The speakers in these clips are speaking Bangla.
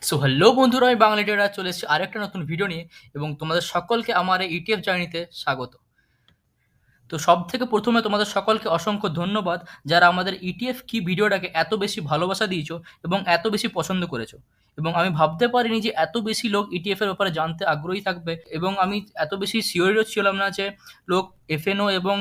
সো হ্যালো বন্ধুরা, আমি বাঙালি ট্রেডার চলে এসেছি আরেকটা নতুন ভিডিও নিয়ে এবং তোমাদের সকলকে আমার এই ইটিএফ জার্নিতে স্বাগত। তো সব থেকে প্রথমে তোমাদের সকলকে অসংখ্য ধন্যবাদ যারা আমাদের ইটিএফ কি ভিডিওটাকে এত বেশি ভালোবাসা দিয়েছো এবং এত বেশি পছন্দ করেছো। এবং আমি ভাবতে পারিনি যে এত বেশি লোক ইটিএফ এর ব্যাপারে জানতে আগ্রহী থাকবে, এবং আমি এত বেশি শিওরও ছিলাম না যে লোক এফএনও এবং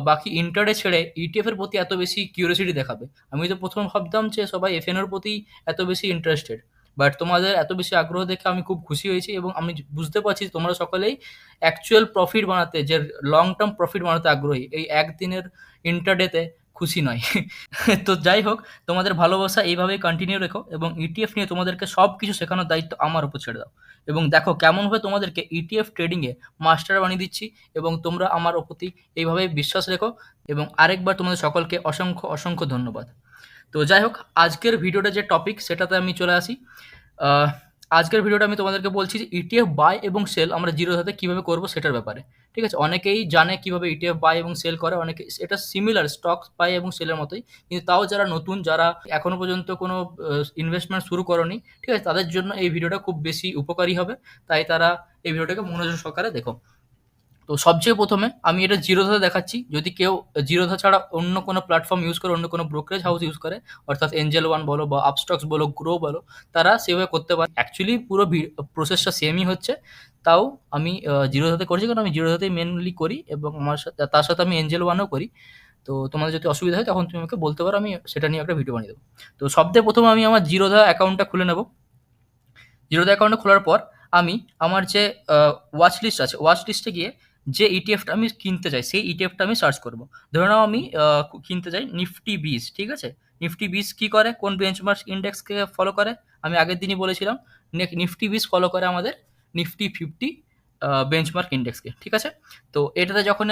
বাকি ইন্টারডে ছেড়ে ইটিএফ এর প্রতি এত বেশি কিউরিওসিটি দেখাবে। আমি তো প্রথম ভাবতাম যে সবাই এফএনওর প্রতি এত বেশি ইন্টারেস্টেড, বাট তোমাদের এত বেশি আগ্রহ দেখে আমি খুব খুশি হয়েছি এবং আমি বুঝতে পারছি যে তোমরা সকলেই অ্যাকচুয়াল প্রফিট বানাতে, যে লং টার্ম প্রফিট বানাতে আগ্রহী, এই একদিনের ইন্টারডেতে খুশি নয়। তো যাই হোক, তোমাদের ভালোবাসা এইভাবেই কন্টিনিউ রেখো এবং ইটিএফ নিয়ে তোমাদেরকে সব কিছু শেখানোর দায়িত্ব আমার উপর ছেড়ে দাও। এবং দেখো কেমনভাবে তোমাদেরকে ইটিএফ ট্রেডিংয়ে মাস্টার বানিয়ে দিচ্ছি, এবং তোমরা আমার প্রতি এইভাবে বিশ্বাস রেখো। এবং আরেকবার তোমাদের সকলকে অসংখ্য অসংখ্য ধন্যবাদ। তো যাই হোক, আজকের ভিডিওটা যে টপিক সেটাতে আমি চলে আসি। আহ, আজকের ভিডিওটা আমি তোমাদেরকে বলছি যে ইটিএফ বাই এবং সেল আমরা জিরো ধাতে কীভাবে করবো সেটার ব্যাপারে। ঠিক আছে, অনেকেই জানে কিভাবে ইটিএফ বাই এবং সেল করে, অনেকে এটা সিমিলার স্টক বাই এবং সেলের মতোই, কিন্তু তাও যারা নতুন, যারা এখনো পর্যন্ত কোনো ইনভেস্টমেন্ট শুরু করনি, ঠিক আছে, তাদের জন্য এই ভিডিওটা খুব বেশি উপকারী হবে। তাই তারা এই ভিডিওটাকে মনোযোগ সহকারে দেখো। তো সবচেয়ে প্রথমে আমি এটা জিরোধাতে দেখাচ্ছি। যদি কেউ জিরোধা ছাড়া অন্য কোনো প্ল্যাটফর্ম ইউজ করে, অন্য কোনো ব্রোকারেজ হাউস ইউজ করে, অর্থাৎ এঞ্জেল ওয়ান বলো বা আপস্টক্স বলো, গ্রো বলো, তারা সেভাবে করতে পারে। অ্যাকচুয়ালি পুরো প্রসেসটা সেমই হচ্ছে, তাও আমি জিরোধাতে করছি কারণ আমি জিরোধাতেই মেনলি করি এবং আমার সাথে তার সাথে আমি এঞ্জেল ওয়ানও করি। তো তোমাদের যদি অসুবিধা হয় তখন তুমি আমাকে বলতে পারো, আমি সেটা নিয়ে একটা ভিডিও বানিয়ে দেবো। তো সবথেকে প্রথমে আমি আমার জিরোধা অ্যাকাউন্টটা খুলে নেব। জিরোধা অ্যাকাউন্টে খোলার পর আমি আমার যে ওয়াচ লিস্ট আছে, ওয়াচ লিস্টে গিয়ে যে ইটিএফটা আমি কিনতে চাই সেই ইটিএফটা আমি সার্চ করব। ধরে নাও আমি কিনতে চাই নিফটি 20, ঠিক আছে। নিফটি 20 কী করে, কোন বেঞ্চমার্ক ইন্ডেক্সকে ফলো করে? আমি আগের দিনই বলেছিলাম, নিফটি 20 ফলো করে আমাদের নিফটি 50 বেঞ্চমার্ক ইন্ডেক্সকে, ঠিক আছে। তো এটাতে যখন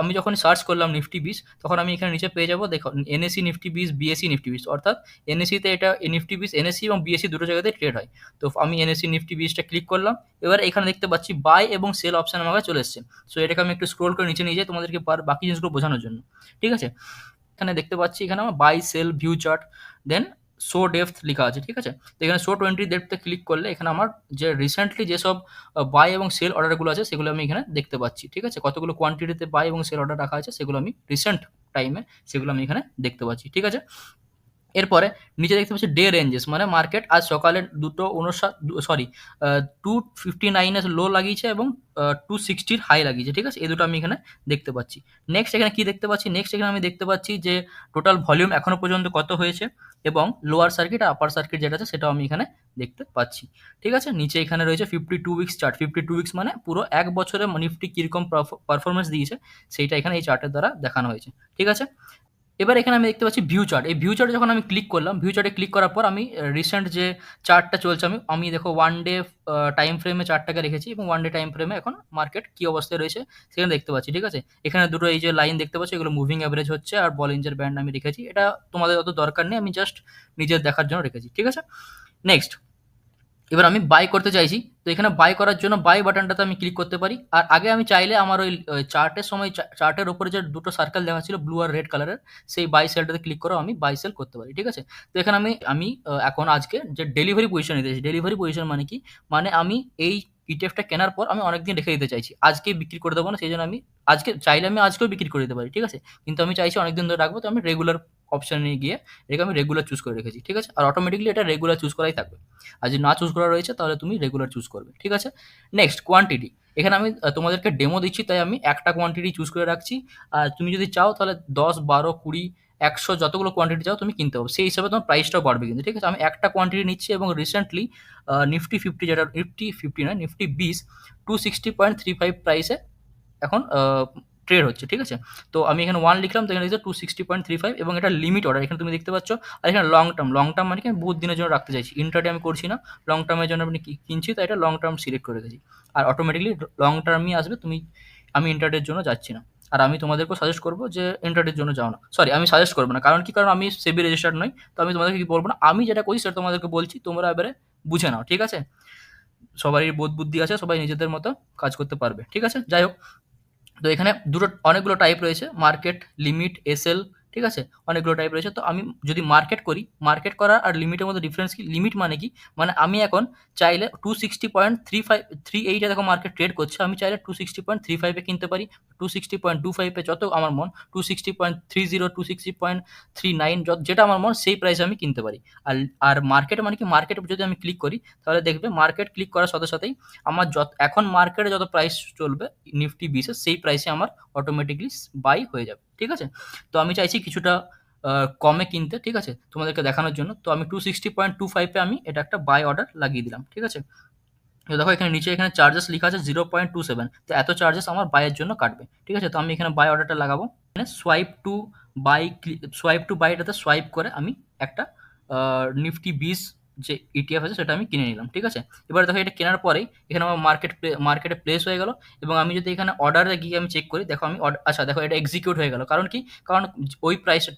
আমি যখন সার্চ করলাম নিফটি 20, তখন আমি এখানে নিচে পেয়ে যাবো, দেখো এনএসি নিফটি 20, বিএসসি নিফটি 20, অর্থাৎ এনএসিতে এটা নিফটি 20 এনএসি এবং বিএসসি দুটো জায়গাতে ট্রেড হয়। তো আমি এনএসি নিফটি 20টা ক্লিক করলাম। এবার এখানে দেখতে পাচ্ছি বাই এবং সেল অপশন আমার কাছে চলে এসছে। সো এটাকে আমি একটু স্ক্রোল করে নিচে নিয়ে যাই তোমাদেরকে বাকি জিনিসগুলো বোঝানোর জন্য, ঠিক আছে। এখানে দেখতে পাচ্ছি, এখানে আমার বাই সেল ভিউ চার্ট, দেন শো ডেপথ লেখা আছে, ঠিক আছে। তো এখানে শো 20 ডেপথে ক্লিক করলে এখানে আমার যে রিসেন্টলি যেসব বাই এবং সেল অর্ডারগুলো আছে সেগুলো আমি এখানে দেখতে পাচ্ছি, ঠিক আছে। কতগুলো কোয়ান্টিটিতে বাই এবং সেল অর্ডার রাখা আছে সেগুলো আমি রিসেন্ট টাইমে সেগুলো আমি এখানে দেখতে পাচ্ছি, ঠিক আছে। এরপরে নিচে দেখতে পাচ্ছি ডে রেঞ্জেস, মানে মার্কেট আজ সকালে 259 এর লো লাগিয়েছে এবং 260 হাই লাগিয়েছে, ঠিক আছে। এই দুটো আমি এখানে দেখতে পাচ্ছি। নেক্সট এখানে কি দেখতে পাচ্ছি, নেক্সট এখানে আমি দেখতে পাচ্ছি যে টোটাল ভলিউম এখনো পর্যন্ত কত হয়েছে এবং লোয়ার সার্কিট আর আপার সার্কিট যেটা আছে সেটাও আমি এখানে দেখতে পাচ্ছি, ঠিক আছে। নিচে এখানে রয়েছে 52 উইকস চার্ট। 52 উইকস মানে পুরো এক বছরে নিফটি কীরকম পারফরমেন্স দিয়েছে সেইটা এখানে এই চার্টের দ্বারা দেখানো হয়েছে, ঠিক আছে। এবার এখানে আমি দেখতে পাচ্ছি ভিউ চার্ট। এই ভিউ চার্টে যখন আমি ক্লিক করলাম, ভিউ চার্টে ক্লিক করার পর আমি রিসেন্ট যে চার্টটা চলছে, আমি দেখো ওয়ান ডে টাইম ফ্রেমে চার্টটাকে রেখেছি এবং ওয়ান ডে টাইম ফ্রেমে এখন মার্কেট কী অবস্থায় রয়েছে সেখানে দেখতে পাচ্ছি, ঠিক আছে। এখানে দুটো এই যে লাইন দেখতে পাচ্ছি এগুলো মুভিং অ্যাভারেজ হচ্ছে, আর বলিঞ্জার ব্যান্ড আমি রেখেছি। এটা তোমাদের অত দরকার নেই, আমি জাস্ট নিজের দেখার জন্য রেখেছি, ঠিক আছে। নেক্সট এবার আমি বাই করতে চাইছি, তো এখানে বাই করার জন্য বাই বাটনটাতে আমি ক্লিক করতে পারি। আর আগে আমি চাইলে আমার ওই চার্টের সময় চার্টের উপরে যে দুটো সার্কেল দেখা ছিল ব্লু আর রেড কালারের, সেই বাই সেলটাতে ক্লিক করে আমি বাই সেল করতে পারি, ঠিক আছে। তো এখানে আমি আমি এখন আজকে যে ডেলিভারি পজিশন নিতে চাইছি। ডেলিভারি পজিশন মানে কি, মানে আমি এই ইটিএফটা কেনার পর আমি অনেকদিন রেখে দিতে চাইছি, আজকেই বিক্রি করে দেবো না। সেই জন্য আমি আজকে চাইলে আমি আজকেও বিক্রি করে দিতে পারি, ঠিক আছে। কিন্তু আমি চাইছি অনেকদিন ধরে রাখবো, তো আমি রেগুলার অপশানে গিয়ে এটাকে আমি রেগুলার চুজ করে রেখেছি, ঠিক আছে। আর অটোমেটিকলি এটা রেগুলার চুজ করাই থাকবে। আর যদি না চুজ করা রয়েছে তাহলে তুমি রেগুলার চুজ করবে, ঠিক আছে। নেক্সট কোয়ান্টিটি, এখানে আমি তোমাদেরকে ডেমো দিচ্ছি তাই আমি একটা কোয়ান্টিটি চুজ করে রাখছি। আর তুমি যদি চাও তাহলে 10, 12, 20, 100 যতগুলো কোয়ান্টিটি চাও তুমি কিনতে পারো, সেই হিসাবে তোমার প্রাইসটাও বাড়বে কিন্তু, ঠিক আছে। আমি একটা কোয়ান্টিটি নিচ্ছি এবং রিসেন্টলি নিফটি 50, যেটা নিফটি 50 নয় নিফটি 20, 260.35 প্রাইসে এখন ট্রেড হচ্ছে, ঠিক আছে। তো আমি এখানে 1 লিখলাম, তো এখানে লিখছে 260.35 এবং এটা লিমিট অর্ডার এখানে তুমি দেখতে পাচ্ছ। আর এখানে লং টার্ম, লং টার্ম মানে কি আমি বহুত দিনের জন্য রাখতে চাইছি, ইন্ট্রাডে আমি করছি না, লং টার্মের জন্য আপনি কিনছি, তাই এটা লং টার্ম সিলেক্ট করে রেখেছি। আর অটোমেটিকলি লং টার্মই আসবে, আমি ইন্ট্রাডের জন্য যাচ্ছি না। আর আমি তোমাদেরকেও সাজেস্ট করবো যে ইন্ট্রাডের জন্য যাও না, সরি আমি সাজেস্ট করবো না, কারণ কি, কারণ আমি সেবি রেজিস্টার্ড নই। তো আমি তোমাদেরকে কি বলবো না, আমি যেটা করি সেটা তোমাদেরকে বলছি, তোমরা এবারে বুঝে নাও, ঠিক আছে। সবারই বোধ বুদ্ধি আছে, সবাই নিজেদের মতো কাজ করতে পারবে, ঠিক আছে। যাই হোক, তো এখানে অনেকগুলো টাইপ রয়েছে, মার্কেট, লিমিট, এসএল, ঠিক আছে? অনেকগুলো টাইপ রয়েছে। তো আমি যদি মার্কেট করি, মার্কেট করা আর লিমিটের মধ্যে ডিফারেন্স কি? লিমিট মানে কি? মানে আমি এখন চাইলে 260.38 এ দেখো মার্কেট ট্রেড করছে। আমি চাইলে 260.35 এ কিনতে পারি, 260.25 এ যত আমার মন, 260.30, 260.39 যেটা আমার মন সেই প্রাইসে আমি কিনতে পারি। আর আর মার্কেট মানে কি? মার্কেট যদি আমি ক্লিক করি তাহলে দেখবে মার্কেট ক্লিক করার সাথে সাথেই আমার এখন মার্কেটে যত প্রাইস চলবে নিফটি 20 এর সেই প্রাইসে আমার অটোমেটিক্যালি বাই হয়ে যাবে। ঠিক আছে? তো আমি চাইছি কিছুটা কমে কিনতে, ঠিক আছে? তোমাদেরকে দেখানোর জন্য। তো আমি 260.25 এ আমি এটা একটা বাই অর্ডার লাগিয়ে দিলাম। ঠিক আছে? তো দেখো এখানে নিচে এখানে চার্জেস লেখা আছে 0.27, তো এত চার্জেস আমার বাইয়ের জন্য কাটবে। ঠিক আছে? তো আমি এখানে বাই অর্ডারটা লাগাবো। এখানে সোয়াইপ টু বাই এটাতে সোয়াইপ করে আমি একটা নিফটি 20 যে ইটিএফ আছে সেটা আমি কিনে নিলাম। ঠিক আছে? এবার দেখো এটা কেনার পরেই এখানে আমার মার্কেটে প্লেস হয়ে গেল, এবং আমি যদি এখানে অর্ডারে গিয়ে আমি চেক করি, দেখো আমি আচ্ছা দেখো এটা এক্সিকিউট হয়ে গেল। কারণ কি? কারণ ওই প্রাইসটা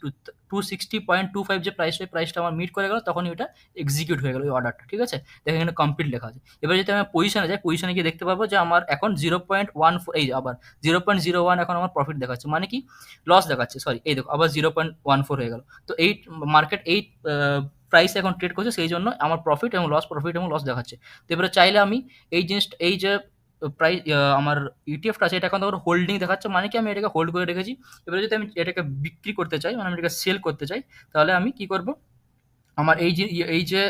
260.25 যে প্রাইস, ওই প্রাইসটা আমার মিট করে গেল, তখনই ওটা এক্সিকিউট হয়ে গেল ওই অর্ডারটা। ঠিক আছে? দেখো এখানে কমপ্লিট লেখা আছে। এবার যদি আমি পজিশনে যাই, পজিশনে গিয়ে দেখতে পাবো যে আমার এখন 0.14, এই আবার 0.01 এখন আমার প্রফিট দেখাচ্ছে, মানে কি লস দেখাচ্ছে, সরি, এই দেখো আবার 0.14 হয়ে গেল। তো এই মার্কেট এই প্রাইস এখন ট্রেড করছে, সেই জন্য আমার প্রফিট এবং লস দেখাচ্ছে। তো এবারে চাইলে আমি এই জিনিসটা, এই যে প্রাইস আমার ইটিএফটা আছে, এটা এখন তো হোল্ডিং দেখাচ্ছে, মানে কি আমি এটাকে হোল্ড করে রেখেছি। এবারে যদি আমি এটাকে বিক্রি করতে চাই, মানে আমি এটাকে সেল করতে চাই, তাহলে আমি কি করব? আমার এই যে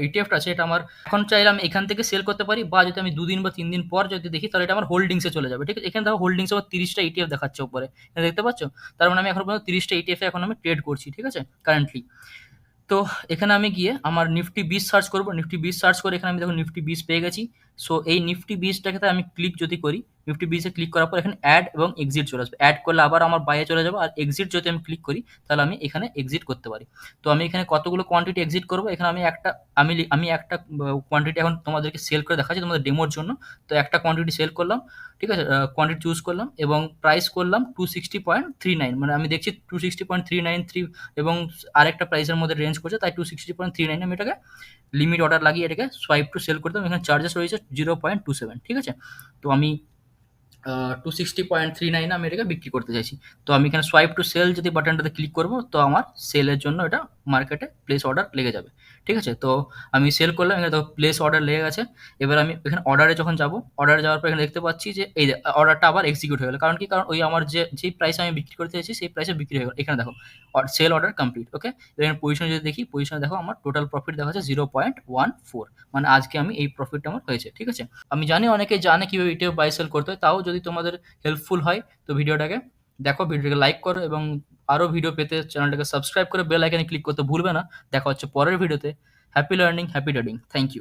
ইটিএফটা আছে, এটা আমার এখন চাইলে আমি এখান থেকে সেল করতে পারি, বা যদি আমি 2 দিন বা 3 দিন পর যদি দেখি, তাহলে এটা আমার হোল্ডিংসে চলে যাবে। ঠিক আছে? এখানে দেখো হোল্ডিংসে আবার 30টা ইটিএফ দেখাচ্ছে উপরে, এটা দেখতে পাচ্ছ? তার মানে আমি এখন পর্যন্ত 30টা ইটিএফ এ এখন আমি ট্রেড করছি। ঠিক আছে? কারেন্টলি। তো এখানে আমি গিয়ে আমার নিফটি 20 সার্চ করব, নিফটি 20 সার্চ করে এখানে আমি দেখো নিফটি 20 পেয়ে গেছি। সো এই নিফটি 20টাকে আমি ক্লিক যদি করি, নিফটি 20 এ ক্লিক করার পর এখানে অ্যাড এবং এক্সিট চলে আসবে। অ্যাড করলে আবার আমার বাইয়ে চলে যাবে, আর এক্সিট যদি আমি ক্লিক করি তাহলে আমি এখানে এক্সিট করতে পারি। তো আমি এখানে কতগুলো কোয়ান্টিটি এক্সিট করব, এখানে আমি একটা কোয়ান্টিটি এখন তোমাদেরকে সেল করে দেখাচ্ছি তোমাদের ডেমোর জন্য। তো একটা কোয়ান্টিটি সেল করলাম, ঠিক আছে? কোয়ান্টিটি চুজ করলাম এবং প্রাইস করলাম 260.39, মানে আমি দেখছি 260.393 এবং আরেকটা প্রাইসের মধ্যে রেঞ্জ করছে, তাই 260.39 আমি এটাকে লিমিট অর্ডার লাগিয়ে এটাকে সোয়াইপ টু সেল করতাম। এখানে চার্জেস রয়েছে 0.27। ঠিক আছে? তো আমি 260.39 আমি এটাকে বিক্রি করতে চাইছি। তো আমি এখানে সোয়াইপ টু সেল যদি বাটনটাতে ক্লিক করব, তো আমার সেলের জন্য এটা মার্কেটে প্লেস অর্ডার লেগে যাবে। ঠিক আছে? তো আমি সেল করলাম, এখানে দেখো প্লেস অর্ডার লেগে গেছে। এবার আমি এখানে অর্ডারে যখন যাব, অর্ডারে যাওয়ার পর এখানে দেখতে পাচ্ছি যে এই অর্ডারটা আবার এক্সিকিউট হয়ে গেল। কারণ কি? কারণ ওই আমার যেই প্রাইসে আমি বিক্রি করতে চাইছি সেই প্রাইসে বিক্রি হয়ে গেল। এখানে দেখো সেল অর্ডার কমপ্লিট। ওকে? এখানে পজিশনে যদি দেখি, পজিশনে দেখো আমার টোটাল প্রফিট দেখাচ্ছে 0.14, মানে আজকে আমি এই প্রফিটটা আমার হয়েছে। ঠিক আছে? আমি জানি অনেকে জানে কিভাবে ইটিএফ বাই সেল করতে হয়, তাও যদি তোমাদের হেল্পফুল হয় তো ভিডিওটাকে দেখো, ভিডিওটাকে লাইক করো, এবং আরও ভিডিও পেতে চ্যানেলটাকে সাবস্ক্রাইব করে বেল আইকনে ক্লিক করতে ভুলবে না। দেখা হচ্ছে পরের ভিডিওতে। Happy learning, happy trading. Thank you.